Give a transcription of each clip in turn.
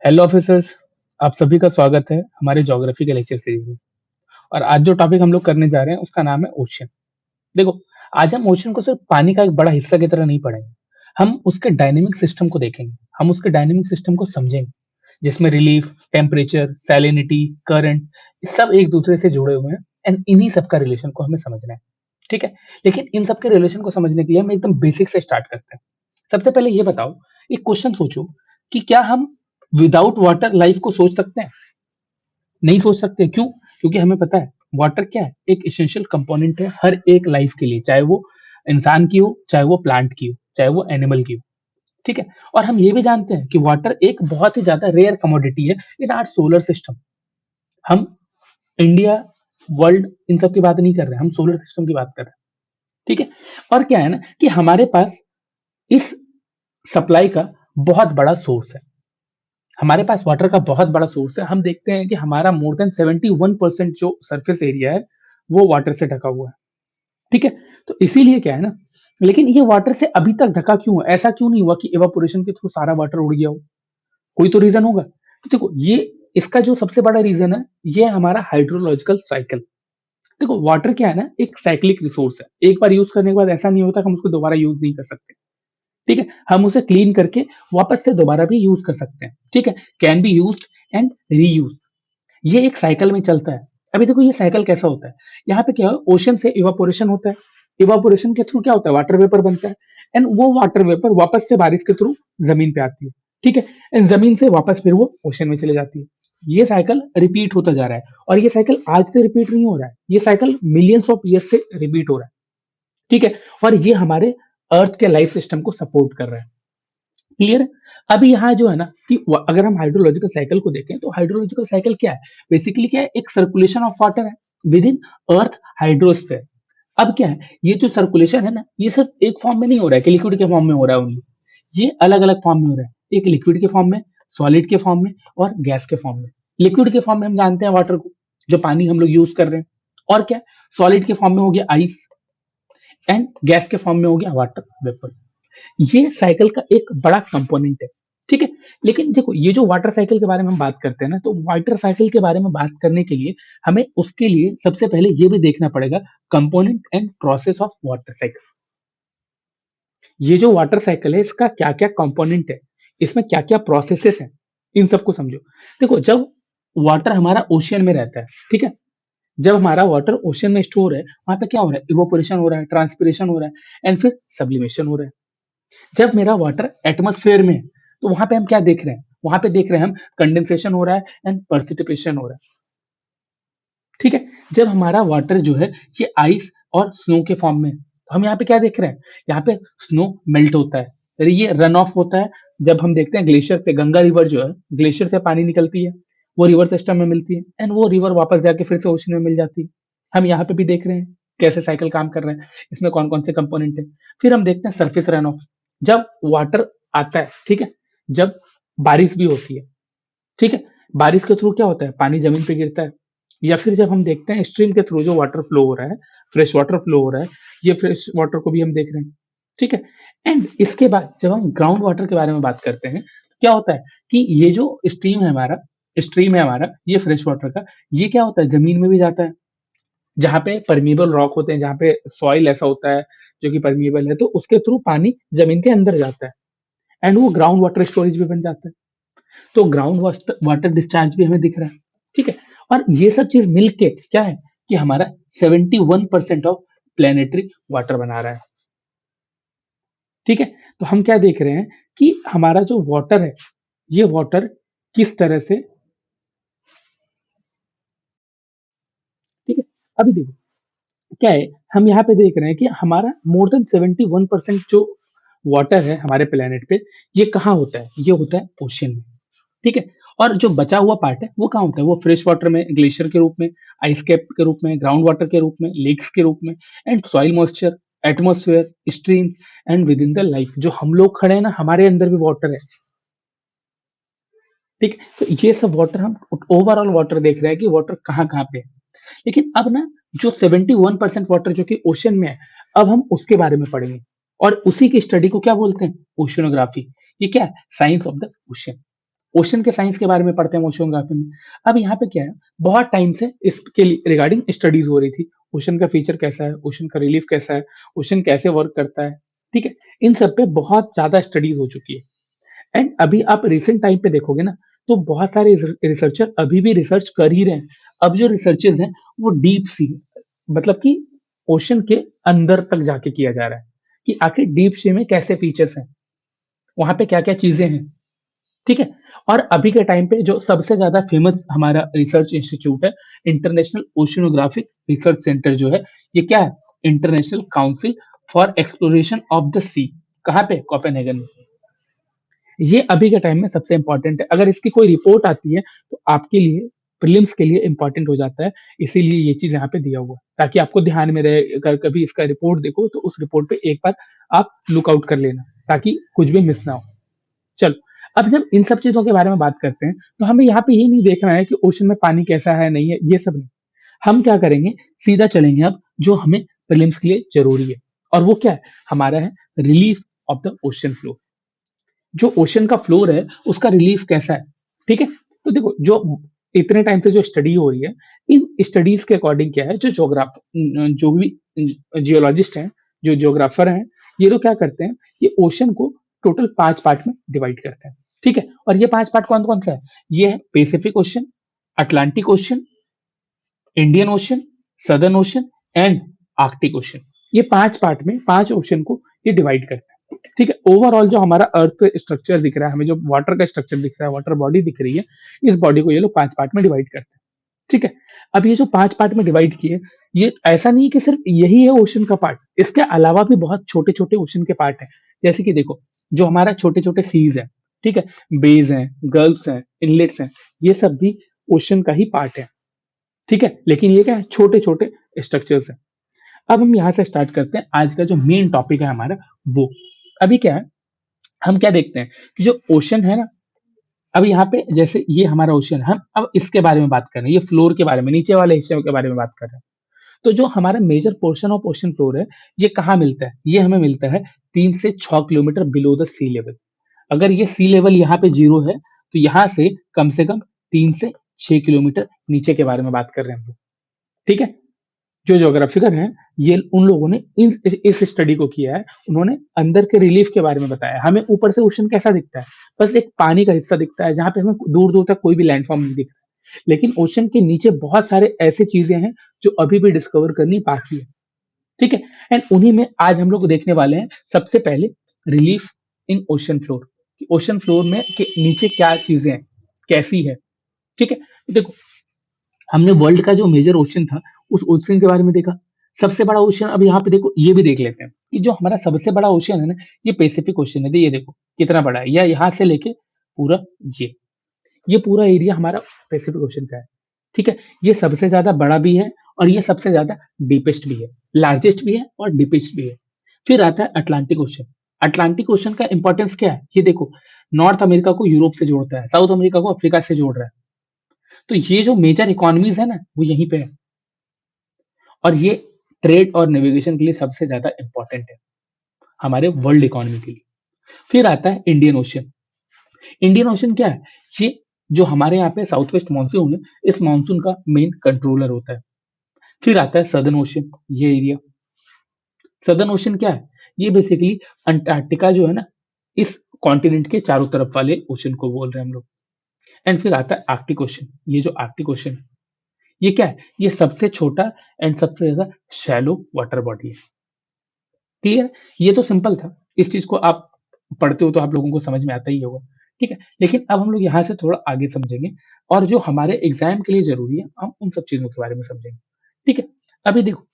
Hello officers. आप सभी का स्वागत है हमारे ज्योग्राफी के लेक्चर सीरीज में। और आज जो टॉपिक हम लोग करने जा रहे हैं उसका नाम है ओशन। देखो, आज हम ओशन को सिर्फ पानी का एक बड़ा हिस्सा की तरह नहीं पढ़ेंगे। हम उसके डायनेमिक सिस्टम को देखेंगे, हम उसके डायनेमिक सिस्टम को समझेंगे, जिसमें रिलीफ, टेम्परेचर, सैलिनिटी, करंट, सब एक दूसरे से जुड़े हुए हैं। एंड इन्हीं सबका रिलेशन को हमें समझना है। ठीक है। लेकिन इन सबके रिलेशन को समझने के लिए हम एकदम बेसिक से स्टार्ट करते हैं। सबसे पहले ये बताओ, एक क्वेश्चन सोचो कि क्या हम विदाउट वाटर लाइफ को सोच सकते हैं? नहीं सोच सकते। क्यों? क्योंकि हमें पता है वाटर क्या है, एक इसेंशियल कंपोनेंट है हर एक लाइफ के लिए, चाहे वो इंसान की हो, चाहे वो प्लांट की हो, चाहे वो एनिमल की हो। ठीक है। और हम ये भी जानते हैं कि वाटर एक बहुत ही ज्यादा रेयर कमोडिटी है इन आवर सोलर सिस्टम। हम इंडिया, वर्ल्ड, इन सब की बात नहीं कर रहे हैं, हम सोलर सिस्टम की बात कर रहे हैं। ठीक है। और क्या है ना कि हमारे पास इस सप्लाई का बहुत बड़ा सोर्स है। हमारे पास वाटर का बहुत बड़ा सोर्स है। हम देखते हैं कि हमारा मोर देन 71% जो सरफेस एरिया है वो वाटर से ढका हुआ है। ठीक है। तो इसीलिए क्या है ना, लेकिन ये वाटर से अभी तक ढका क्यों है? ऐसा क्यों नहीं हुआ कि इवापोरेशन के थ्रू सारा वाटर उड़ गया हो? कोई तो रीजन होगा। तो देखो, ये इसका जो सबसे बड़ा रीजन है, ये है हमारा हाइड्रोलॉजिकल साइकिल। देखो, वाटर क्या है ना, एक साइक्लिक रिसोर्स है। एक बार यूज करने के बाद ऐसा नहीं होता कि हम उसको दोबारा यूज नहीं कर सकते। ठीक है। हम उसे क्लीन करके वापस से दोबारा भी यूज कर सकते हैं। ठीक है। Can be used and reuse. ये एक साइकिल में चलता है। अभी देखो, ये साइकिल कैसा होता है। यहाँ पे क्या है, ओशन से इवापोरेशन होता है। इवापोरेशन के थ्रू क्या होता है, वाटर वेपर बनता है। एंड वो वाटर वेपर वापस से बारिश के थ्रू जमीन पे आती है। ठीक है। एंड जमीन से वापस फिर वो ओशन में चले जाती है। ये साइकिल रिपीट होता जा रहा है। और ये साइकिल आज से रिपीट नहीं हो रहा है, ये साइकिल मिलियंस ऑफ ईयर से रिपीट हो रहा है। ठीक है। और ये हमारे अर्थ के लाइफ सिस्टम को सपोर्ट कर रहा है। क्लियर है? अभी यहाँ जो है ना कि अगर हम हाइड्रोलॉजिकल साइकिल को देखें तो हाइड्रोलॉजिकल साइकिल क्या है, बेसिकली क्या है, एक सर्कुलेशन ऑफ वाटर है विद इन अर्थ हाइड्रोस्फेयर। अब क्या है, ये जो सर्कुलेशन है ना, ये सिर्फ एक फॉर्म में नहीं हो रहा है कि लिक्विड के फॉर्म में हो रहा है ओनली। ये अलग अलग फॉर्म में हो रहा है, एक लिक्विड के फॉर्म में, सॉलिड के फॉर्म में और गैस के फॉर्म में। लिक्विड के फॉर्म में हम जानते हैं वाटर को, जो पानी हम लोग यूज कर रहे हैं। और क्या, सॉलिड के फॉर्म में हो गया आइस, एंड गैस के फॉर्म में हो गया वाटर वेपर। ये साइकिल का एक बड़ा कंपोनेंट है। ठीक है। लेकिन देखो, ये जो वाटर साइकिल के बारे में हम बात करते हैं ना, तो वाटर साइकिल के बारे में बात करने के लिए हमें उसके लिए सबसे पहले ये भी देखना पड़ेगा component and process of water cycle. ये जो वाटर साइकिल है, इसका क्या क्या कंपोनेंट है, इसमें क्या क्या प्रोसेसेस हैं, इन सबको समझो। देखो, जब वाटर हमारा ओशियन में रहता है, ठीक है, जब हमारा वाटर ओशियन में स्टोर है, वहां पे क्या हो रहा है, इवोपोरेशन हो रहा है, ट्रांसपिरेशन हो रहा है, एंड फिर सब्लिमेशन हो रहा है। जब मेरा वाटर एटमॉस्फेयर में है, तो वहां पे हम क्या देख रहे हैं, वहां पे देख रहे हैं हम कंडेंसेशन हो रहा है एंड पर्सिपिटेशन हो रहा है। ठीक है। जब हमारा वाटर जो है ये आइस और स्नो के फॉर्म में है, तो हम यहाँ पे क्या देख रहे हैं, यहाँ पे स्नो मेल्ट होता है, यानी ये रन ऑफ होता है। जब हम देखते हैं ग्लेशियर पे, गंगा रिवर जो है, ग्लेशियर से पानी निकलती है, वो रिवर सिस्टम में मिलती है, एंड वो रिवर वापस जाके फिर से ओशन में मिल जाती है। हम यहाँ पे भी देख रहे हैं कैसे साइकिल काम कर रहे हैं, इसमें कौन कौन से कंपोनेंट है। फिर हम देखते हैं सरफेस रन ऑफ। जब वाटर आता है, ठीक है, जब बारिश भी होती है, ठीक है, बारिश के थ्रू क्या होता है, पानी जमीन पे गिरता है। या फिर जब हम देखते हैं स्ट्रीम के थ्रू जो वाटर फ्लो हो रहा है, फ्रेश वाटर फ्लो हो रहा है, ये फ्रेश वाटर को भी हम देख रहे हैं। ठीक है। एंड इसके बाद जब हम ग्राउंड वाटर के बारे में बात करते हैं, क्या होता है कि ये जो स्ट्रीम है हमारा, ये फ्रेश वाटर का, ये क्या होता है, जमीन में भी जाता है। जहाँ पे परमीबल रॉक होते हैं, जहाँ पे सॉइल ऐसा होता है जो कि परमीबल है, तो उसके थ्रू पानी जमीन के अंदर जाता है, एंड वो ग्राउंड वाटर स्टोरेज भी बन जाता है। तो ग्राउंड वाटर डिस्चार्ज भी हमें दिख रहा है। ठीक है। और ये सब चीज मिलके क्या है कि हमारा 71% ऑफ प्लेनेटरी वाटर बना रहा है। ठीक है। तो हम क्या देख रहे हैं कि हमारा जो वाटर है, ये वाटर किस तरह से, ठीक है, अभी देखो क्या है, हम यहाँ पे देख रहे हैं कि हमारा मोर देन 71% जो वाटर है हमारे प्लेनेट पे, ये कहाँ होता है, ये होता है ओशियन में। ठीक है। और जो बचा हुआ पार्ट है वो कहाँ होता है, वो फ्रेश वाटर में, ग्लेशियर के रूप में, आइस कैप के रूप में, ग्राउंड वाटर के रूप में, लेक्स के रूप में, and soil moisture, atmosphere, stream, and with in the life. जो हम लोग खड़े हैं ना, हमारे अंदर भी वाटर है। ठीक है। तो ये सब वाटर, हम ओवरऑल वाटर देख रहे हैं कि वाटर कहाँ कहाँ पे है। लेकिन अब ना, जो 71% वाटर जो कि ओशन में है, अब हम उसके बारे में पढ़ेंगे। और उसी की स्टडी को क्या बोलते हैं, ओशनोग्राफी। ये क्या है, science of the ocean. Ocean के साइंस के बारे में पढ़ते हैं ओशियोग्राफी में। अब यहाँ पे क्या है, बहुत टाइम से इसके रिगार्डिंग स्टडीज हो रही थी। ओशन का फीचर कैसा है, ओशन का रिलीफ कैसा है, ओशन कैसे वर्क करता है, ठीक है। इन सब पे बहुत ज्यादा स्टडीज हो चुकी है। एंड अभी आप रिसेंट टाइम पे देखोगे ना, तो बहुत सारे रिसर्चर अभी भी रिसर्च कर ही रहे हैं। अब जो रिसर्चेस हैं वो डीप सी, मतलब कि ओशन के अंदर तक जाके किया जा रहा है कि आखिर डीप सी में कैसे फीचर्स हैं, वहां पे क्या क्या चीजें हैं, ठीक है। और अभी के टाइम पे जो सबसे ज्यादा फेमस हमारा रिसर्च इंस्टीट्यूट है, इंटरनेशनल ओशियोनोग्राफिक रिसर्च सेंटर जो है, ये क्या है, international council for exploration of the sea. कहाँ पे, कोपेनहेगन में। ये अभी के टाइम में सबसे इंपॉर्टेंट है। अगर इसकी कोई रिपोर्ट आती है तो आपके लिए, प्रीलिम्स के लिए इंपॉर्टेंट हो जाता है। इसीलिए ये चीज यहाँ पे दिया हुआ है, ताकि आपको ध्यान में रहे। अगर कभी इसका रिपोर्ट देखो तो उस रिपोर्ट पे एक बार आप लुकआउट कर लेना, ताकि कुछ भी मिस ना हो। चलो, अब जब इन सब चीजों के बारे में बात करते हैं, तो हमें यहाँ पे ये नहीं देखना है कि ओशन में पानी कैसा है नहीं है, ये सब नहीं। हम क्या करेंगे, सीधा चलेंगे अब जो हमें प्रीलिम्स के लिए जरूरी है। और वो क्या है, हमारा है relief of the ocean flow. जो ओशन का फ्लोर है उसका रिलीफ कैसा है, ठीक है। तो देखो, जो इतने टाइम से जो स्टडी हो रही है, इन स्टडीज के अकॉर्डिंग क्या है, जो जो भी जियोलॉजिस्ट हैं, जो जियोग्राफर हैं, ये लोग क्या करते हैं, ये ओशन को टोटल 5 पार्ट में डिवाइड करते हैं, ठीक है। और ये 5 पार्ट कौन कौन सा है, ये है Pacific ocean, Atlantic ocean, Indian ocean, southern ocean and Arctic ocean. ये 5 पार्ट में 5 ओशन को ये डिवाइड करते हैं, ठीक है। ओवरऑल जो हमारा अर्थ स्ट्रक्चर दिख रहा है, हमें जो वाटर का स्ट्रक्चर दिख रहा है, वाटर बॉडी दिख रही है, इस बॉडी को ये लोग 5 पार्ट में डिवाइड करते हैं, ठीक है। अब ये जो 5 पार्ट में डिवाइड किए, ये ऐसा नहीं कि सिर्फ यही है ओशन का पार्ट, इसके अलावा भी बहुत छोटे छोटे ओशन के पार्ट हैं। जैसे कि देखो, जो हमारा छोटे छोटे सीज है, ठीक है, बेज हैं, गल्फ्स हैं, इनलेट्स हैं, ये सब भी ओशन का ही पार्ट है, ठीक है। लेकिन ये क्या है, छोटे छोटे स्ट्रक्चर्स हैं। अब हम यहाँ से स्टार्ट करते हैं आज का जो मेन टॉपिक है हमारा, वो अभी क्या है, हम क्या देखते हैं कि जो ओशन है ना, अब यहाँ पे जैसे ये हमारा ओशन है, हम अब इसके बारे में बात कर रहे हैं, ये फ्लोर के बारे में, नीचे वाले हिस्से के बारे में बात कर रहे हैं। तो जो हमारा major portion of ocean floor है, ये कहाँ मिलता है, ये हमें मिलता है 3 से 6 kilometre below the sea level. अगर ये सी लेवल यहाँ पे 0 है, तो यहाँ से कम 3 से 6 किलोमीटर नीचे के बारे में बात कर रहे हैं हम लोग, ठीक है। जो ज्योग्राफिकर हैं, ये उन लोगों ने इस स्टडी को किया है। उन्होंने अंदर के रिलीफ के बारे में बताया। हमें ऊपर से ओशन कैसा दिखता है, बस एक पानी का हिस्सा दिखता है, जहां पे हमें दूर दूर तक कोई भी लैंडफॉर्म नहीं दिख रहा। लेकिन ओशन के नीचे बहुत सारे ऐसे चीजें हैं जो अभी भी डिस्कवर करनी बाकी है, ठीक है। एंड उन्हीं में आज हम लोग देखने वाले हैं। सबसे पहले relief in ocean floor, ocean floor में के नीचे क्या चीजें हैं, कैसी है, ठीक है। देखो, हमने वर्ल्ड का जो मेजर ओशन था, उस ओशन के बारे में देखा। सबसे बड़ा ओशन, अब यहाँ पे देखो, ये भी देख लेते हैं कि जो हमारा सबसे बड़ा ओशन है ना, ये पैसिफिक ओशन है। ये देखो कितना बड़ा है, या यहाँ से लेके पूरा ये पूरा एरिया हमारा पैसिफिक ओशन का है, ठीक है। ये सबसे ज्यादा बड़ा भी है और ये सबसे ज्यादा डीपेस्ट भी है, लार्जेस्ट भी है और डीपेस्ट भी है। फिर आता है अटलांटिक ओशन। अटलांटिक ओशन का इंपॉर्टेंस क्या है, ये देखो, नॉर्थ अमेरिका को यूरोप से जोड़ता है, साउथ अमेरिका को अफ्रीका से जोड़ रहा है। तो ये जो मेजर इकोनॉमीज है ना, वो यहीं पे है। और ये ट्रेड और नेविगेशन के लिए सबसे ज्यादा इंपॉर्टेंट है, हमारे वर्ल्ड इकोनॉमी के लिए। फिर आता है इंडियन ओशन। इंडियन ओशन क्या है, ये जो हमारे यहाँ पे साउथ वेस्ट मानसून है, इस मानसून का मेन कंट्रोलर होता है। फिर आता है सदर्न ओशन, ये एरिया। सदर्न ओशन क्या है, ये बेसिकली अंटार्कटिका जो है ना, इस कॉन्टिनेंट के चारों तरफ वाले ओशन को बोल रहे हैं हम लोग। एंड फिर आता है आर्कटिक ओशन। ये जो आर्कटिक ओशन है, ये क्या है, ये सबसे छोटा एंड सबसे ज्यादा शैलो वाटर बॉडी है। क्लियर, ये तो सिंपल था। इस चीज को आप पढ़ते हो तो आप लोगों को समझ में आता ही होगा, ठीक है। लेकिन अब हम लोग यहाँ से थोड़ा आगे समझेंगे, और जो हमारे एग्जाम के लिए जरूरी है, हम उन सब चीजों के बारे में समझेंगे, ठीक है। अभी देखो,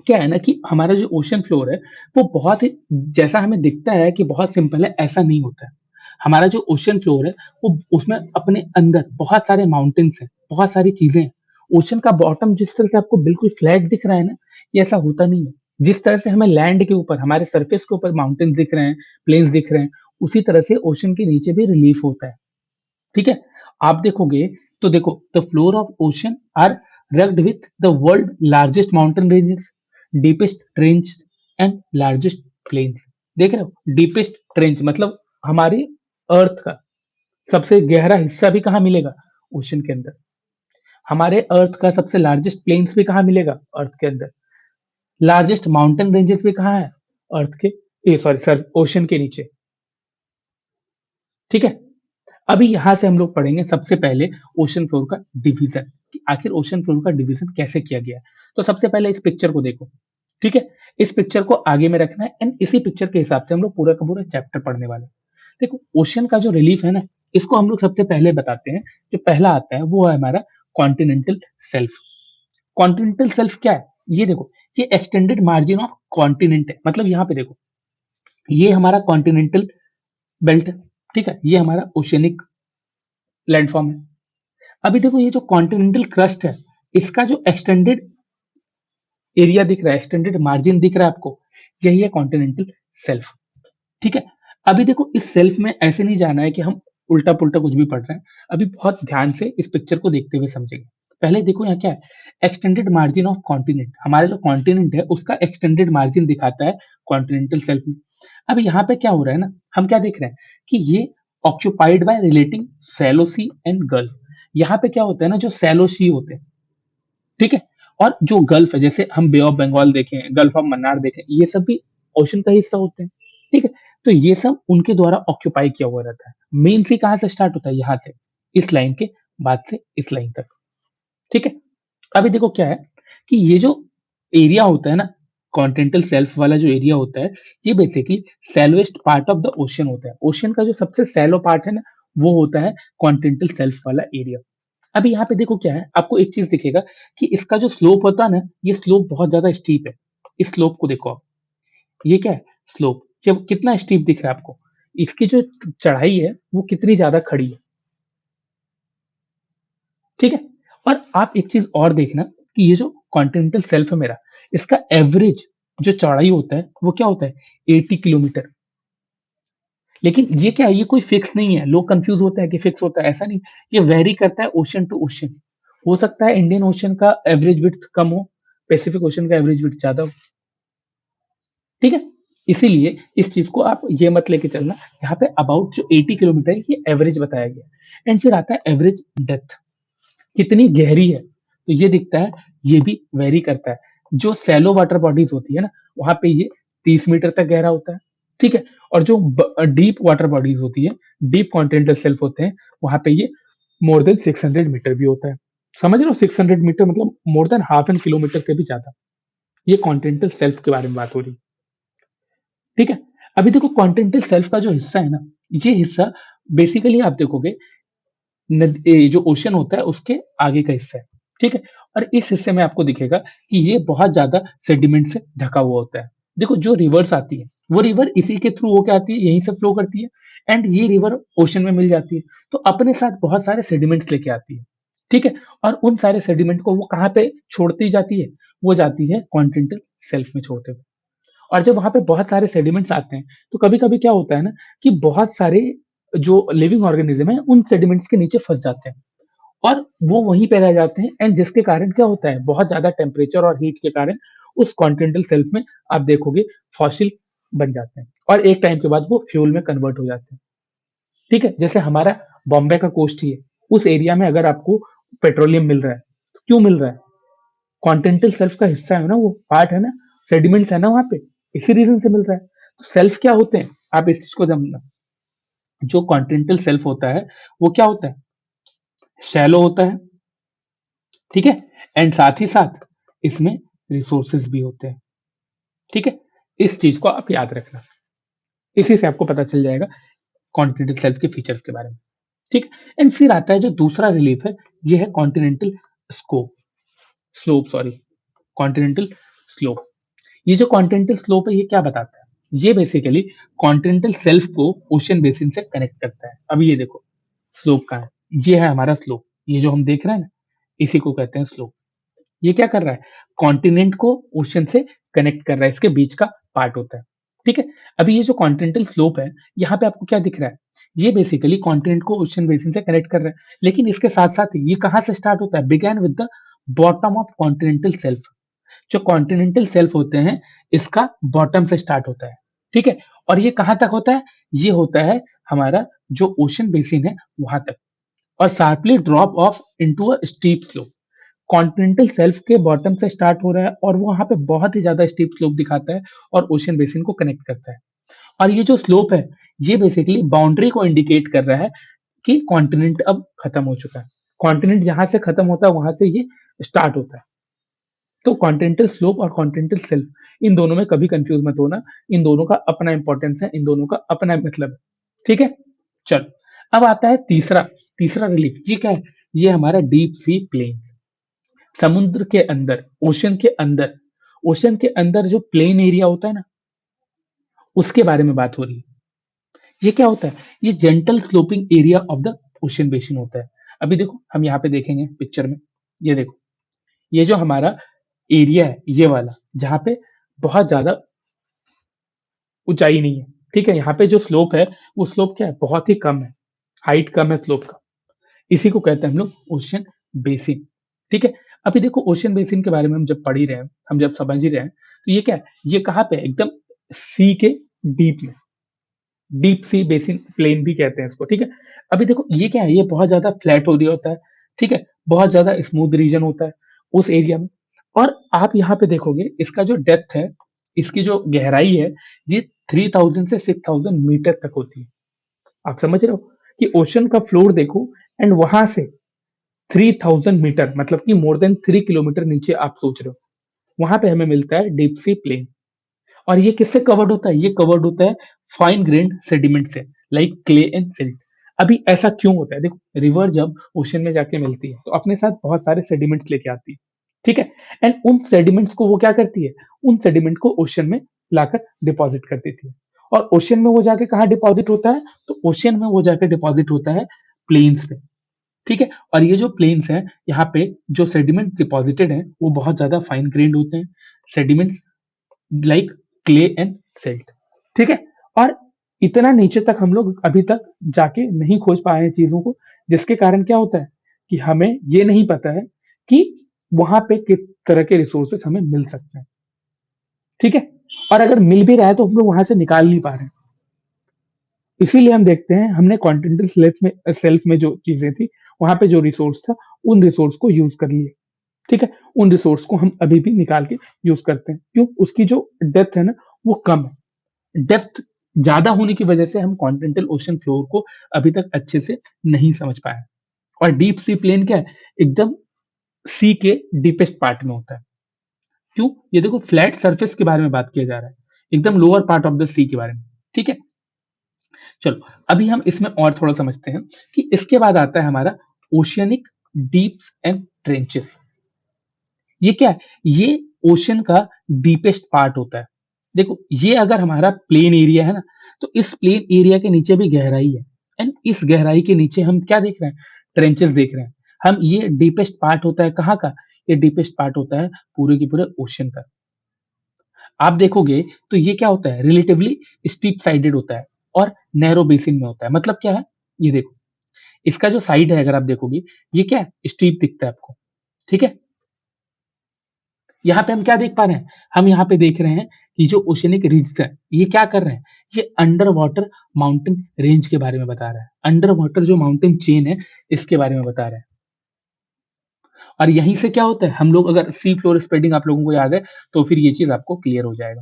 क्या है ना कि हमारा जो ओशन फ्लोर है, वो बहुत ही, जैसा हमें दिखता है कि बहुत सिंपल है, ऐसा नहीं होता है। हमारा जो ओशन फ्लोर है, वो उसमें अपने अंदर बहुत सारे माउंटेन्स हैं, बहुत सारी चीजें हैं। ओशन का बॉटम जिस तरह से आपको बिल्कुल फ्लैट दिख रहा है ना, ये ऐसा होता नहीं है। जिस तरह से हमें लैंड के ऊपर, हमारे सरफेस के ऊपर माउंटेन्स दिख रहे हैं, प्लेन्स दिख रहे हैं, उसी तरह से ओशन के नीचे भी रिलीफ होता है, ठीक है। आप देखोगे तो देखो, the floor of ocean are rugged with the world largest mountain ranges, deepest trench and largest plains. देख रहे हो, डीपेस्ट ट्रेंच मतलब हमारी अर्थ का सबसे गहरा हिस्सा भी कहाँ मिलेगा? ओशन के अंदर। हमारे अर्थ का सबसे लार्जेस्ट प्लेन्स भी कहाँ मिलेगा? अर्थ के अंदर। लार्जेस्ट माउंटेन रेंजेस भी कहाँ है? अर्थ के, सॉरी सर, ओशन के नीचे। ठीक है। अभी यहां से हम लोग पढ़ेंगे सबसे पहले ओशन फ्लोर का डिवीजन, कि आखिर ओशन फ्लोर का डिवीजन कैसे किया गया है। तो सबसे पहले इस पिक्चर को देखो। ठीक है। इस पिक्चर को आगे में रखना है एंड इसी पिक्चर के हिसाब से हम लोग पूरा का पूरा चैप्टर पढ़ने वाले हैं। देखो, ओशन का जो रिलीफ है ना, इसको हम लोग सबसे पहले बताते हैं। जो पहला आता है वो है हमारा कॉन्टिनेंटल सेल्फ। कॉन्टिनेंटल सेल्फ क्या है? ये देखो, ये एक्सटेंडेड मार्जिन ऑफ कॉन्टिनेंट है। मतलब यहाँ पे देखो, ये हमारा कॉन्टिनेंटल बेल्ट है। ठीक है, ये हमारा ओशनिक लैंडफॉर्म है। अभी देखो, ये जो कॉन्टिनेंटल क्रस्ट है, इसका जो एक्सटेंडेड एरिया दिख रहा है, एक्सटेंडेड मार्जिन दिख रहा है आपको, यही है कॉन्टिनेंटल सेल्फ। ठीक है। अभी देखो, इस सेल्फ में ऐसे नहीं जाना है कि हम उल्टा पुल्टा कुछ भी पढ़ रहे हैं। अभी बहुत ध्यान से इस पिक्चर को देखते हुए समझेंगे। पहले देखो यहाँ क्या है, एक्सटेंडेड मार्जिन ऑफ कॉन्टिनेंट। हमारा जो कॉन्टिनेंट है उसका एक्सटेंडेड मार्जिन दिखाता है कॉन्टिनेंटल सेल्फ में। अब यहाँ पे क्या हो रहा है ना, हम क्या देख रहे हैं कि ये occupied by relating shallow sea and gulf. यहाँ पे क्या होता है ना, जो सैलो सी होते हैं, ठीक है, और जो गल्फ है, जैसे हम बे ऑफ बंगाल देखें, गल्फ ऑफ मन्नार देखें, ये सब भी ओशन का हिस्सा होते हैं। ठीक है। तो ये सब उनके द्वारा ऑक्यूपाई किया हुआ रहता है। मेन सी कहाँ से स्टार्ट होता है? यहाँ से, इस लाइन के बाद से इस लाइन तक। ठीक है। अभी देखो क्या है कि ये जो एरिया होता है ना, कॉन्टिनेंटल सेल्फ वाला जो एरिया होता है, ये basically shallowest part of the ocean होता है। ओशन का जो सबसे सैलो पार्ट है ना, वो होता है कॉन्टिनेंटल सेल्फ वाला एरिया। अभी यहाँ पे देखो क्या है, आपको एक चीज दिखेगा कि इसका जो स्लोप होता है ना, ये स्लोप बहुत ज्यादा स्टीप है। इस स्लोप को देखो आप, ये क्या है? स्लोप। जब कितना स्टीप दिख रहा है आपको, इसकी जो चढ़ाई है वो कितनी ज्यादा खड़ी है। ठीक है। और आप एक चीज और देखना कि ये जो कॉन्टिनेंटल सेल्फ है मेरा, इसका एवरेज जो चौड़ाई होता है वो क्या होता है? 80 किलोमीटर। लेकिन ये क्या है, ये कोई फिक्स नहीं है। लोग कंफ्यूज होते हैं कि फिक्स होता है, ऐसा नहीं। ये वेरी करता है ओशन टू ओशन। हो सकता है इंडियन ओशन का एवरेज विड्थ कम हो, पैसिफिक ओशन का एवरेज विड्थ ज्यादा हो। ठीक है। इसीलिए इस चीज को आप ये मत लेके चलना। यहाँ पे अबाउट जो 80 किलोमीटर है, ये एवरेज बताया गया। एंड फिर आता है एवरेज डेप्थ, कितनी गहरी है, तो ये दिखता है, ये भी वेरी करता है। जो सैलो वाटर बॉडीज होती है ना, वहां पे ये 30 मीटर तक गहरा होता है। ठीक है। और जो डीप वाटर बॉडीज होती है, डीप कॉन्टिनेंटल सेल्फ होते हैं, वहां पे ये मोर देन 600 मीटर भी होता है। समझ रहे हो? 600 मीटर मतलब more than half an kilometre से भी ज्यादा। ये कॉन्टिनेंटल सेल्फ के बारे में बात हो रही है। ठीक है। अभी देखो, कॉन्टिनेंटल सेल्फ का जो हिस्सा है ना, ये हिस्सा बेसिकली आप देखोगे जो ओशन होता है उसके आगे का हिस्सा है। ठीक है। और इस हिस्से में आपको दिखेगा कि ये बहुत ज्यादा सेडिमेंट से ढका हुआ होता है। देखो, जो रिवर्स आती है, वो रिवर इसी के थ्रू होके आती है, यहीं से फ्लो करती है। एंड ये रिवर ओशन में मिल जाती है, तो अपने साथ बहुत सारे सेडिमेंट्स लेके आती है। ठीक है। और उन सारे सेडिमेंट को वो कहाँ पे छोड़ती जाती है? वो जाती है कॉन्टिनेंटल सेल्फ में छोड़ते हुए। और जब वहां पे बहुत सारे सेडिमेंट्स आते हैं, तो कभी कभी क्या होता है ना, कि बहुत सारे जो लिविंग ऑर्गेनिज्म है उन सेडिमेंट्स के नीचे फंस जाते हैं और वो वहीं पे रह जाते हैं। एंड जिसके कारण क्या होता है, बहुत ज्यादा टेम्परेचर और हीट के कारण उस कॉन्टिनेंटल सेल्फ में आप देखोगे फॉसिल बन जाते हैं और एक टाइम के बाद वो फ्यूल में कन्वर्ट हो जाते हैं। ठीक है। जैसे हमारा बॉम्बे का कोस्ट ही है, उस एरिया में अगर आपको पेट्रोलियम मिल रहा है, तो क्यों मिल रहा है? कॉन्टिनेंटल सेल्फ का हिस्सा है ना, वो पार्ट है ना, सेडिमेंट्स है ना वहां पे, इसी रीजन से मिल रहा है। तो सेल्फ क्या होते हैं, आप इस चीज को जानना। जो कॉन्टिनेंटल सेल्फ होता है वो क्या होता है? शैलो होता है। ठीक है। एंड साथ ही साथ इसमें रिसोर्सेज भी होते हैं। ठीक है। इस चीज को आप याद रखना, इसी से आपको पता चल जाएगा कॉन्टिनेंटल सेल्फ के फीचर्स के बारे में। ठीक है। एंड फिर आता है जो दूसरा रिलीफ है, ये है continental scope slope sorry continental slope. ये जो कॉन्टिनेंटल स्लोप है, ये क्या बताता है? ये बेसिकली कॉन्टिनेंटल सेल्फ को ओशन बेसिन से कनेक्ट करता है। अभी ये देखो, स्लोप का है, ये है हमारा स्लोप। ये जो हम देख रहे हैं ना, इसी को कहते हैं स्लोप। ये क्या कर रहा है? कॉन्टिनेंट को ओशन से कनेक्ट कर रहा है, इसके बीच का पार्ट होता है। ठीक है। अभी ये जो कॉन्टिनेंटल स्लोप है, यहाँ पे आपको क्या दिख रहा है? ये बेसिकली कॉन्टिनेंट को ओशन बेसिन से कनेक्ट कर रहा है। लेकिन इसके साथ साथ ये कहाँ से स्टार्ट होता है? Began with the bottom of continental self. जो कॉन्टिनेंटल सेल्फ होते हैं, इसका बॉटम से स्टार्ट होता है। ठीक है। और ये कहां तक होता है? ये होता है हमारा जो ओशन बेसिन है वहां तक, और sharply drop of into a steep slope. Continental shelf के बॉटम से स्टार्ट हो रहा है और वो वहां पे बहुत ही ज्यादा स्टीप स्लोप दिखाता है और ओशन बेसिन को कनेक्ट करता है। और ये जो स्लोप है, ये बेसिकली बाउंड्री को इंडिकेट कर रहा है कि कॉन्टिनेंट अब खत्म हो चुका है। कॉन्टिनेंट जहां से खत्म होता है वहां से ये स्टार्ट होता है। तो कॉन्टिनेंटल स्लोप और कॉन्टिनेंटल शेल्फ, इन दोनों में कभी कंफ्यूज मत होना। इन दोनों का अपना इंपॉर्टेंस है, इन दोनों का अपना मतलब है। ठीक है, चलो। अब आता है तीसरा, तीसरा रिलीफ। ये क्या है? ये हमारा डीप सी प्लेन। समुद्र के अंदर, ओशन के अंदर, ओशन के अंदर जो प्लेन एरिया होता है ना, उसके बारे में बात हो रही है। ये क्या होता है? ये gentle sloping area of the ocean basin होता है। अभी देखो, हम यहाँ पे देखेंगे पिक्चर में, ये देखो, ये जो हमारा एरिया है ये वाला, जहाँ पे बहुत ज्यादा ऊंचाई नहीं है, ठीक है, यहाँ पे जो स्लोप है वो स्लोप क्या है? बहुत ही कम है, हाइट कम है स्लोप का। इसी को कहते हैं हम लोग ओशन बेसिन। ठीक है, अभी देखो ओशन बेसिन के बारे में हम जब पढ़ ही रहे हैं, हम जब समझ ही रहे हैं, तो ये क्या है? ये कहाँ पे है? एकदम सी के डीप में, डीप सी बेसिन प्लेन भी कहते हैं इसको। ठीक है, अभी देखो ये क्या है? ये बहुत ज्यादा फ्लैट एरिया होता है, ठीक है, बहुत ज्यादा स्मूथ रीजन होता है उस एरिया में। और आप यहाँ पे देखोगे इसका जो डेप्थ है, इसकी जो गहराई है, ये 3000 से 6000 मीटर तक होती है। आप समझ रहे हो कि ओशन का फ्लोर देखो, एंड वहां से 3000 मीटर, मतलब कि मोर देन 3 किलोमीटर नीचे आप सोच रहे हो, वहां पे हमें मिलता है डीप सी प्लेन। और ये किससे कवर्ड होता है? ये कवर्ड होता है फाइन ग्रेन्ड सेडिमेंट से, लाइक क्ले एंड सिल्ट। अभी ऐसा क्यों होता है? देखो, रिवर जब ओशन में जाके मिलती है तो अपने साथ बहुत सारे सेडिमेंट्स लेके आती है, ठीक है, एंड उन सेडिमेंट्स को वो क्या करती है? उन सेडिमेंट को ओशन में लाकर डिपॉजिट कर देती है। और ओशन में वो जाके कहाँ डिपॉजिट होता है? तो ओशन में वो जाके डिपॉजिट होता है प्लेन्स पे। ठीक है, और ये जो प्लेन्स हैं, यहाँ पे जो सेडिमेंट डिपॉजिटेड हैं वो बहुत ज्यादा फाइन ग्रेन्ड होते हैं, sediments like clay and silt. ठीक है, और इतना नीचे तक हम लोग अभी तक जाके नहीं खोज पाए हैं चीजों को, जिसके कारण क्या होता है कि हमें ये नहीं पता है कि वहां पे किस तरह के रिसोर्सेस हमें मिल सकते हैं। ठीक है, और अगर मिल भी रहा है तो हम लोग वहां से निकाल नहीं पा रहे हैं। इसीलिए हम देखते हैं, हमने कॉन्टिनेंटल सेल्फ में जो चीजें थी, वहां पे जो रिसोर्स था, उन रिसोर्स को यूज कर लिए। ठीक है, उन रिसोर्स को हम अभी भी निकाल के यूज करते हैं। क्यों? उसकी जो डेप्थ है ना, वो कम है। डेप्थ ज्यादा होने की वजह से हम कॉन्टिनेंटल ओशन फ्लोर को अभी तक अच्छे से नहीं समझ पाए। और डीप सी प्लेन क्या है? एकदम सी के डीपेस्ट पार्ट में होता है। क्यों? ये देखो, फ्लैट सरफेस के बारे में बात किया जा रहा है, एकदम लोअर पार्ट ऑफ द सी के बारे में। ठीक है, चलो, अभी हम इसमें और थोड़ा समझते हैं कि इसके बाद आता है हमारा ओशियनिक डीप्स एंड ट्रेंचेस। ये क्या है? ये ओशन का डीपेस्ट पार्ट होता है। देखो, ये अगर हमारा प्लेन एरिया है ना, तो इस प्लेन एरिया के नीचे भी गहराई है, एंड इस गहराई के नीचे हम क्या देख रहे हैं? ट्रेंचेस देख रहे हैं हम। ये डीपेस्ट पार्ट होता है कहाँ का? ये डीपेस्ट पार्ट होता है पूरे के पूरे ओशन का। आप देखोगे तो ये क्या होता है? रिलेटिवली स्टीप साइडेड होता है और नैरो बेसिन में होता है। मतलब क्या है? ये देखो, इसका जो साइड है अगर आप देखोगे, ये क्या है? स्टीप दिखता है आपको। ठीक है, यहाँ पे हम क्या देख पा रहे हैं? हम यहाँ पे देख रहे हैं कि जो ओशनिक रिज है, ये क्या कर रहे हैं? ये अंडर वाटर माउंटेन रेंज के बारे में बता रहा है। अंडर वाटर जो माउंटेन चेन है, इसके बारे में बता रहे हैं। और यहीं से क्या होता है? हम लोग अगर सी फ्लोर स्प्रेडिंग आप लोगों को याद है, तो फिर ये चीज आपको क्लियर हो जाएगा।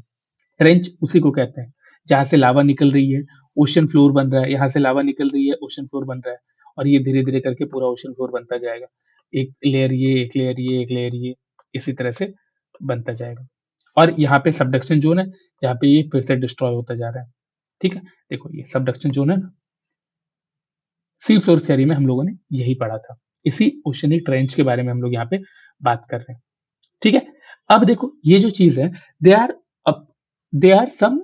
ट्रेंच उसी को कहते हैं जहां से लावा निकल रही है, ओशन फ्लोर बन रहा है, यहाँ से लावा निकल रही है, ओशन फ्लोर बन रहा है, और ये धीरे धीरे करके पूरा ओशन फ्लोर बनता जाएगा। एक लेयर ये, एक लेयर ये, एक लेयर ये, इसी तरह से बनता जाएगा। और यहाँ पे सबडक्शन जोन है, जहाँ पे ये फिर से डिस्ट्रॉय होता जा रहा है। ठीक है, देखो ये सबडक्शन जोन है ना, सी फ्लोर थ्योरी में हम लोगों ने यही पढ़ा था। इसी ओशनिक ट्रेंच के बारे में हम लोग यहाँ पे बात कर रहे हैं। ठीक है, अब देखो ये जो चीज है, they are they are some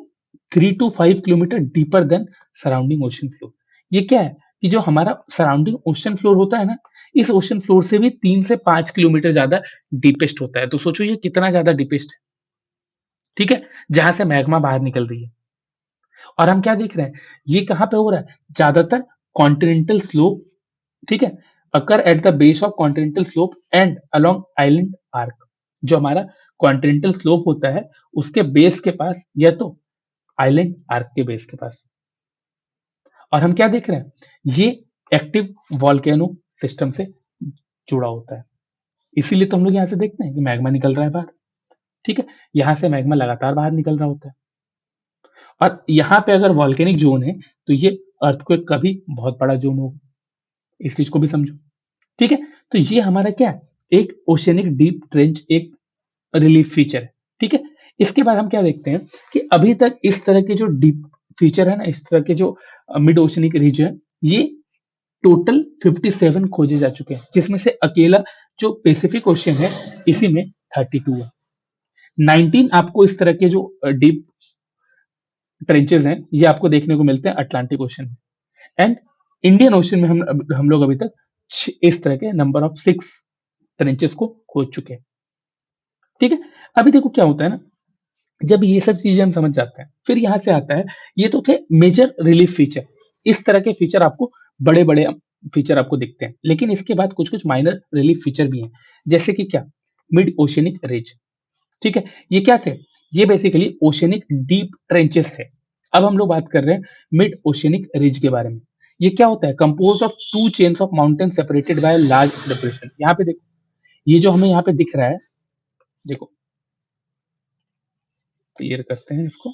3 to 5 kilometre deeper than surrounding ocean floor. ये क्या है कि जो हमारा सराउंडिंग ओशन फ्लोर होता है ना, इस ओशन फ्लोर से भी 3 से 5 किलोमीटर ज्यादा डीपेस्ट होता है। तो सोचो ये कितना ज्यादा डीपेस्ट है। ठीक है, जहां से मैग्मा बाहर निकल रही है। और हम क्या देख रहे हैं? ये कहाँ पे हो रहा है? ज्यादातर कॉन्टिनेंटल स्लोप। ठीक है, occur at the base of continental slope and along island arc. जो हमारा कॉन्टिनेंटल स्लोप होता है, उसके बेस के पास, या तो आइलैंड आर्क के बेस के पास। और हम क्या देख रहे हैं, ये एक्टिव वॉल्केनो सिस्टम से जुड़ा होता है। इसीलिए तो हम लोग यहाँ से देखते हैं कि मैग्मा निकल रहा है बाहर। ठीक है, यहाँ से मैग्मा लगातार बाहर निकल रहा होता है। और यहाँ पे अगर वॉल्केनिक जोन है तो ये अर्थक्वेक का भी बहुत बड़ा जोन होगा, इस चीज को भी समझो। ठीक है, तो ये हमारा क्या है, एक ओशियनिक डीप ट्रेंच एक रिलीफ फीचर है। ठीक है, इसके बाद हम क्या देखते हैं कि अभी तक इस तरह के जो डीप फीचर है ना, इस तरह के जो मिड ओशियनिक रीजन है, ये टोटल 57 खोजे जा चुके हैं, जिसमें से अकेला जो पैसिफिक ओशियन है इसी में 32 है। 19 आपको इस तरह के जो डीप ट्रेंचेस हैं ये आपको देखने को मिलते हैं अटलांटिक ओशन में। एंड इंडियन ओशन में हम लोग अभी तक इस तरह के नंबर ऑफ 6 ट्रेंचेस को खोज चुके हैं। ठीक है, अभी देखो क्या होता है ना, जब ये सब चीजें हम समझ जाते हैं, फिर यहां से आता है, ये तो थे मेजर रिलीफ फीचर। इस तरह के फीचर आपको बड़े बड़े फीचर आपको दिखते हैं, लेकिन इसके बाद कुछ कुछ माइनर रिलीफ फीचर भी हैं, जैसे कि क्या, मिड ओशियनिक रिज। ठीक है, ये क्या थे, ये बेसिकली ओशियनिक डीप ट्रेंचेस थे। अब हम लोग बात कर रहे हैं मिड ओशियनिक रिज के बारे में। ये क्या होता है, compose of to chains of mountain separated by large depression. यहाँ पे देखो, ये जो हमें यहाँ पे दिख रहा है, देखो क्लियर करते हैं इसको,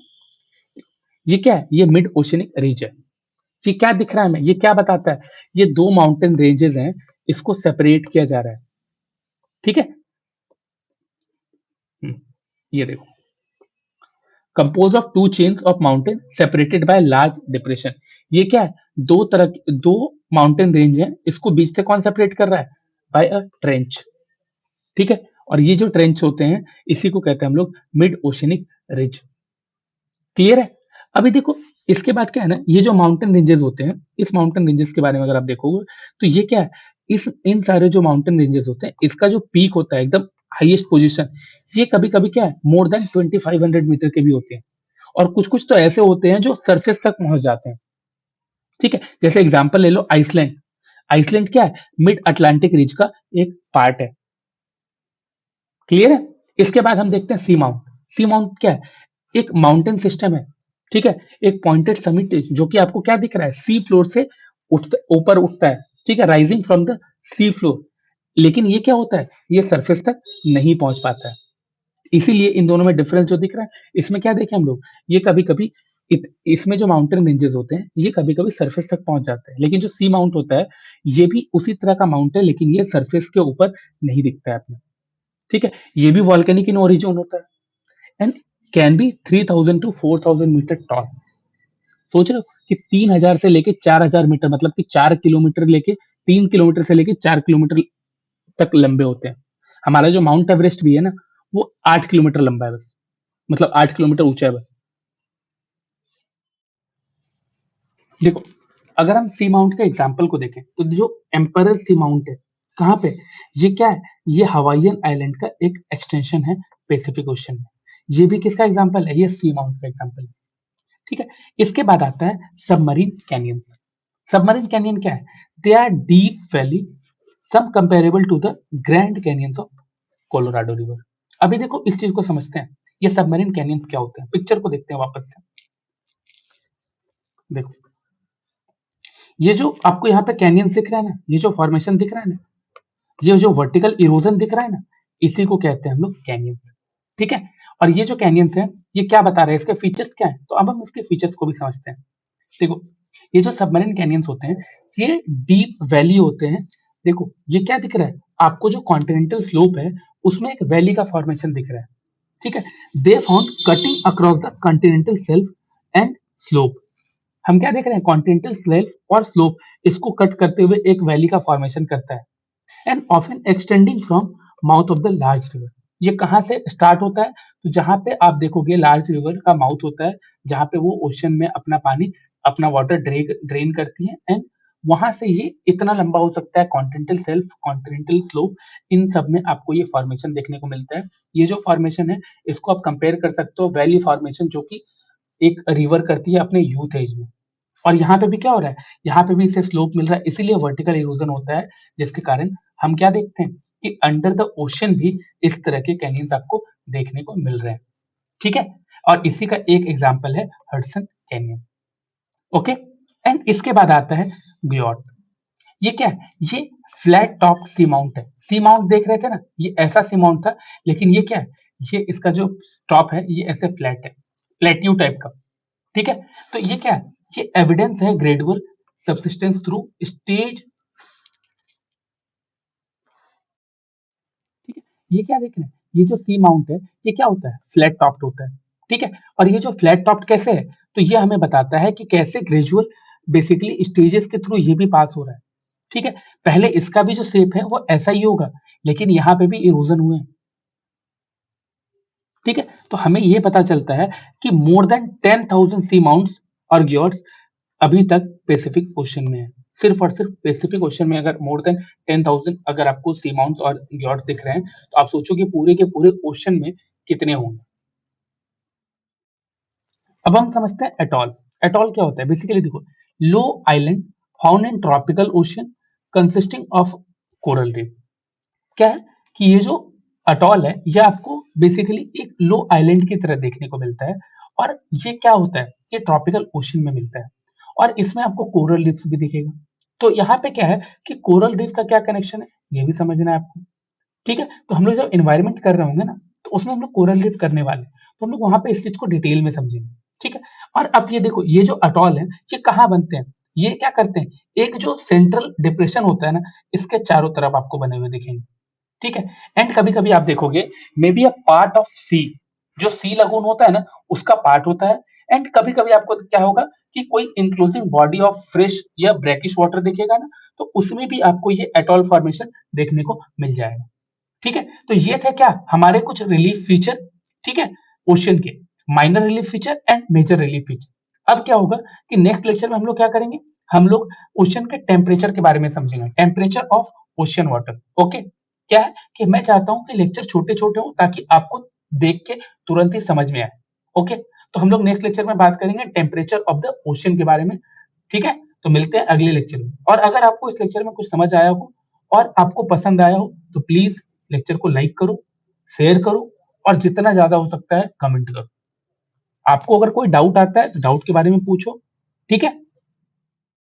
ये क्या है, ये मिड ओशियनिक रिज है। ये क्या दिख रहा है हमें, ये क्या बताता है, ये दो माउंटेन रेंजेस हैं, इसको सेपरेट किया जा रहा है। ठीक है, ये देखो, compose of to chains of mountain separated by large depression. ये क्या है, दो माउंटेन रेंज है, इसको बीच से कौन सेपरेट कर रहा है, बाय अ ट्रेंच। ठीक है, और ये जो ट्रेंच होते हैं इसी को कहते हैं हम लोग मिड ओशियनिक रिज। क्लियर है, अभी देखो इसके बाद क्या है ना, ये जो माउंटेन रेंजेस होते हैं, इस माउंटेन रेंजेस के बारे में अगर आप देखोगे तो ये क्या है, इस इन सारे जो माउंटेन रेंजेस होते हैं, इसका जो पीक होता है एकदम हाईएस्ट पोजीशन, ये कभी कभी क्या है, मोर देन 2500 मीटर के भी होते हैं। और कुछ कुछ तो ऐसे होते हैं जो सरफेस तक पहुंच जाते हैं। ठीक है, जैसे एग्जांपल ले लो आइसलैंड। आइसलैंड क्या है, मिड अटलांटिक रीज का एक पार्ट है। क्लियर है, इसके बाद हम देखते हैं सी माउंट। सी माउंट क्या है, एक माउंटेन सिस्टम है। ठीक है, एक पॉइंटेड समिट जो कि आपको क्या दिख रहा है, सी फ्लोर से ऊपर उठता है। ठीक है, rising from the sea floor. लेकिन ये क्या होता है, ये सरफेस तक नहीं पहुंच पाता है। इसीलिए इन दोनों में डिफरेंस जो दिख रहा है, इसमें क्या देखें हम लोग, ये कभी कभी इसमें जो माउंटेन रेंजेस होते हैं ये कभी कभी सरफेस तक पहुंच जाते हैं, लेकिन जो सी माउंट होता है ये भी उसी तरह का माउंट है, लेकिन ये सरफेस के ऊपर नहीं दिखता है अपने। ठीक है, ये भी वॉल्केनिक इन ओरिजिन होता है and can be 3000 to 4000 metre tall. सोच रहे हो कि 3000 से लेके 4000 मीटर, मतलब कि 4 किलोमीटर लेके 3 किलोमीटर से लेके 4 किलोमीटर तक लंबे होते हैं। हमारा जो माउंट एवरेस्ट भी है ना, वो 8 किलोमीटर लंबा है बस, मतलब 8 किलोमीटर ऊंचा है बस। देखो, अगर हम सी माउंट के एग्जाम्पल को देखें तो जो एम्परर सी माउंट है, कहाँ पे, ये क्या है, ये हवाईयन आइलैंड का एक एक्सटेंशन है पैसिफिक ओशन में। ये भी किसका एग्जाम्पल है, ये सी माउंट का एग्जाम्पल है। ठीक है, इसके बाद आता है सबमरीन कैनियंस। सबमरीन कैनियन क्या है, they are deep valley some comparable to the Grand Canyons of Colorado River. अभी देखो इस चीज को समझते हैं, ये सबमरीन कैनियंस क्या होते हैं, पिक्चर को देखते हैं वापस से। देखो, ये जो आपको यहाँ पे कैनियन दिख रहा है ना, ये जो फॉर्मेशन दिख रहा है ना, ये जो वर्टिकल इरोजन दिख रहा है ना, इसी को कहते हैं हम लोग कैनियंस। ठीक है, और ये जो कैनियंस है ये क्या बता रहे हैं, इसके फीचर्स क्या है, तो अब हम इसके फीचर्स को भी समझते हैं। देखो, ये जो सबमरीन कैनियंस होते हैं ये डीप वैली होते हैं। देखो ये क्या दिख रहा है आपको, जो कॉन्टिनेंटल स्लोप है उसमें एक वैली का फॉर्मेशन दिख रहा है। ठीक है, they found cutting across the continental shelf and slope. हम क्या देख रहे हैं, कॉन्टिनेंटल सेल्फ और स्लोप, इसको कट करते हुए एक वैली का फॉर्मेशन करता है and often extending from mouth of the large river. ये कहाँ से स्टार्ट होता है, तो जहां पे आप देखोगे लार्ज रिवर का माउथ होता है, जहां पे वो ओशन में अपना पानी, अपना वाटर ड्रेन करती है एंड वहां से ये इतना लंबा हो सकता है, कॉन्टिनेंटल सेल्फ, कॉन्टिनेंटल स्लोप, इन सब में आपको ये फॉर्मेशन देखने को मिलता है। ये जो फॉर्मेशन है इसको आप कंपेयर कर सकते हो वैली फॉर्मेशन जो कि एक रिवर करती है अपने यूथ एज में। और यहाँ पे भी क्या हो रहा है, यहाँ पे भी इसे स्लोप मिल रहा है, इसीलिए वर्टिकल इरोजन होता है, जिसके कारण हम क्या देखते हैं कि अंडर द ओशन भी इस तरह के कैनियंस आपको देखने को मिल रहे हैं। ठीक है, और इसी का एक एग्जांपल है हडसन कैनियन। ओके, एंड इसके बाद आता है ग्योट। ये क्या है? ये फ्लैट टॉप सी माउंट है। सी माउंट देख रहे थे ना, ये ऐसा सी माउंट था, लेकिन ये क्या है? ये इसका जो टॉप है ये ऐसे फ्लैट है, प्लेट्यू टाइप का। ठीक है, तो ये क्या है? ये एविडेंस है ग्रेजुअल सबसिस्टेंस थ्रू स्टेज। ठीक है, ये क्या देख रहे हैं? ये जो सी माउंट है ये क्या होता है? फ्लैट टॉप्ड होता है। ठीक है, और ये जो फ्लैट टॉप्ड कैसे है? तो ये हमें बताता है कि कैसे ग्रेजुअल बेसिकली स्टेजेस के थ्रू ये भी पास हो रहा है। ठीक है, पहले इसका भी जो शेप है वो ऐसा ही होगा, लेकिन यहाँ पे भी इरोजन हुए हैं। ठीक है, तो हमें ये पता चलता है कि मोर देन 10,000 सी माउंट्स और ग्योट्स अभी तक पैसिफिक ओशन में है। सिर्फ और सिर्फ पैसिफिक ओशन में अगर मोर देन 10,000 अगर आपको सी माउंट्स और ग्योट्स दिख रहे हैं, तो आप सोचो कि पूरे के पूरे ओशन में कितने होंगे। अब हम समझते हैं एटॉल। एटॉल क्या होता है? बेसिकली देखो, low island found in tropical ocean consisting of coral reef. क्या है कि ये जो अटॉल है ये आपको बेसिकली एक लो आइलैंड की तरह देखने को मिलता है, और ये क्या होता है? ये ट्रॉपिकल ओशन में मिलता है, और इसमें आपको कोरल रीफ्स भी दिखेगा। तो यहाँ पे क्या है कि कोरल रीफ का क्या कनेक्शन है, ये भी समझना है आपको। ठीक है, तो हम लोग जब एनवायरमेंट कर रहे होंगे ना, तो उसमें हम लोग कोरल रीफ करने वाले हैं, तो हम लोग वहां पे इस चीज को डिटेल में समझेंगे। ठीक है, और अब ये देखो, ये जो अटॉल है ये कहाँ बनते हैं? ये क्या करते हैं? एक जो सेंट्रल डिप्रेशन होता है ना, इसके चारों तरफ आपको बने हुए दिखेंगे। ठीक है, एंड कभी कभी आप देखोगे maybe a part of sea, जो सी लगून होता है ना उसका पार्ट होता है। एंड कभी कभी आपको क्या होगा कि कोई इंक्लूसिव बॉडी ऑफ फ्रेश या ब्रैकिश वाटर दिखेगा ना, तो उसमें भी आपको ये एटॉल फॉर्मेशन देखने को मिल जाएगा। ठीक है, तो ये थे क्या हमारे कुछ रिलीफ फीचर। ठीक है, ओशन के minor relief feature and major relief feature. अब क्या होगा कि नेक्स्ट लेक्चर में हम लोग क्या करेंगे? हम लोग ओशन के टेम्परेचर के बारे में समझेंगे, temperature of ocean water. Okay, क्या है कि मैं चाहता हूं कि लेक्चर छोटे छोटे हो ताकि आपको देख के तुरंत ही समझ में आए। ओके, तो हम लोग नेक्स्ट लेक्चर में बात करेंगे टेम्परेचर ऑफ द ओशन के बारे में। ठीक है, तो मिलते हैं अगले लेक्चर में। और अगर आपको इस लेक्चर में कुछ समझ आया हो और आपको पसंद आया हो, तो प्लीज लेक्चर को लाइक करो, शेयर करो, और जितना ज्यादा हो सकता है कमेंट करो। आपको अगर कोई डाउट आता है तो डाउट के बारे में पूछो। ठीक है,